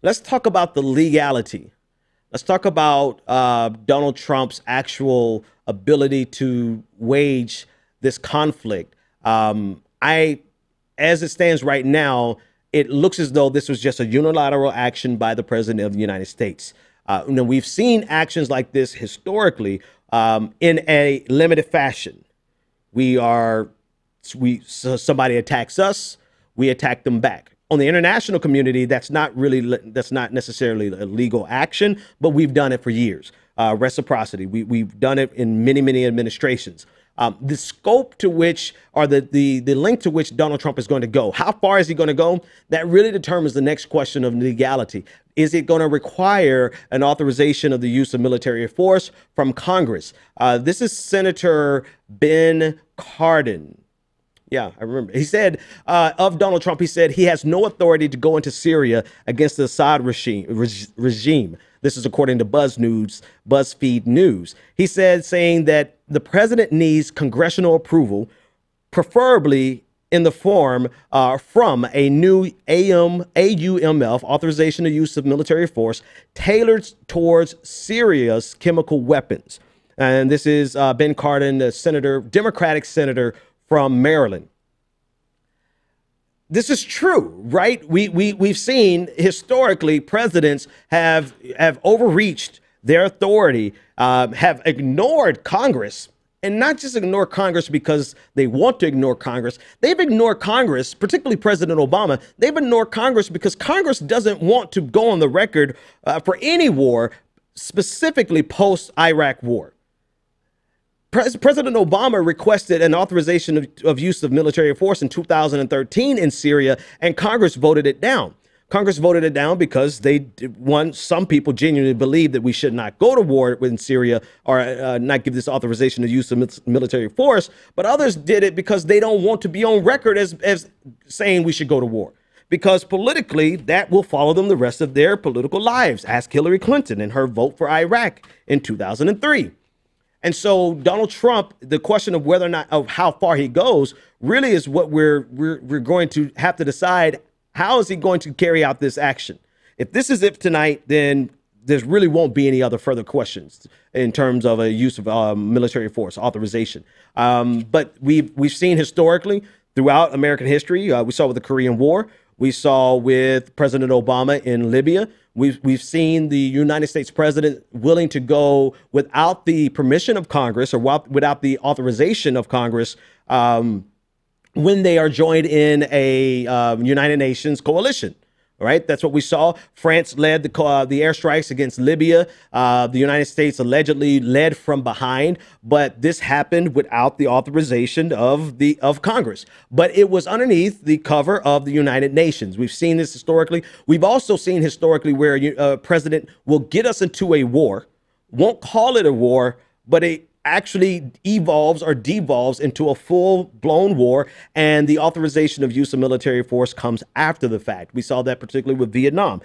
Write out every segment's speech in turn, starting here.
let's talk about the legality. Let's talk about Donald Trump's actual ability to wage this conflict. As it stands right now, it looks as though this was just a unilateral action by the president of the United States. We've seen actions like this historically in a limited fashion. So somebody attacks us, we attack them back. On the international community, that's not necessarily a legal action, but we've done it for years. Reciprocity, we've done it in many administrations. The scope to which, or the length to which Donald Trump is going to go, how far is he going to go? That really determines the next question of legality. Is it going to require an authorization of the use of military force from Congress? This is Senator Ben Cardin. Yeah, I remember. He said of Donald Trump, he said he has no authority to go into Syria against the Assad regime. This is according to BuzzFeed News. He said, saying that the president needs congressional approval, preferably in the form from a new AUMF, authorization of use of military force, tailored towards Syria's chemical weapons. And this is Ben Cardin, the senator, Democratic senator from Maryland. This is true, right? We've seen historically presidents have overreached their authority, have ignored Congress, and not just ignore Congress because they want to ignore Congress. They've ignored Congress, particularly President Obama. They've ignored Congress because Congress doesn't want to go on the record for any war, specifically post-Iraq war. President Obama requested an authorization of use of military force in 2013 in Syria, and Congress voted it down. Congress voted it down because some people genuinely believe that we should not go to war in Syria or not give this authorization of use of military force, but others did it because they don't want to be on record as saying we should go to war. Because politically, that will follow them the rest of their political lives. Ask Hillary Clinton and her vote for Iraq in 2003. And so Donald Trump, the question of whether or not of how far he goes really is what we're going to have to decide. How is he going to carry out this action? If this is it tonight, then there really won't be any other further questions in terms of a use of military force authorization. But we've seen historically throughout American history, we saw with the Korean War, we saw with President Obama in Libya. We've seen the United States president willing to go without the permission of Congress or without the authorization of Congress when they are joined in a United Nations coalition. All right, that's what we saw. France led the airstrikes against Libya. The United States allegedly led from behind, but this happened without the authorization of Congress. But it was underneath the cover of the United Nations. We've seen this historically. We've also seen historically where a president will get us into a war, won't call it a war, but it actually evolves or devolves into a full-blown war, and the authorization of use of military force comes after the fact. We saw that particularly with Vietnam.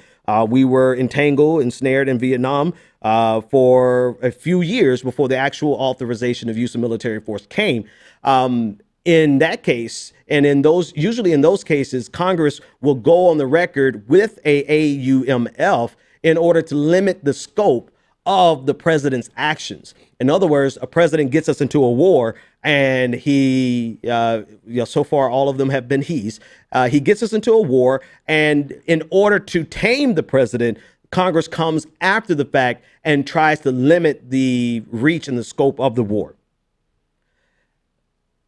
We were ensnared in Vietnam for a few years before the actual authorization of use of military force came. In that case, and usually in those cases, Congress will go on the record with a AUMF in order to limit the scope of the president's actions. In other words, a president gets us into a war, and so far all of them have been he gets us into a war, and in order to tame the president, Congress comes after the fact and tries to limit the reach and the scope of the war.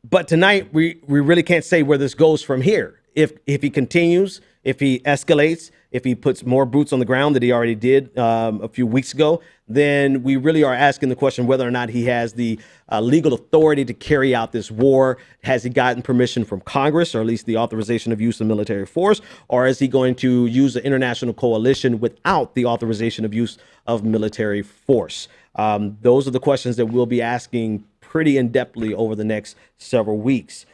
But tonight, we really can't say where this goes from here. If he continues, if he escalates, if he puts more boots on the ground that he already did a few weeks ago, then we really are asking the question whether or not he has the legal authority to carry out this war. Has he gotten permission from Congress, or at least the authorization of use of military force, or is he going to use an international coalition without the authorization of use of military force? Those are the questions that we'll be asking pretty in-depthly over the next several weeks.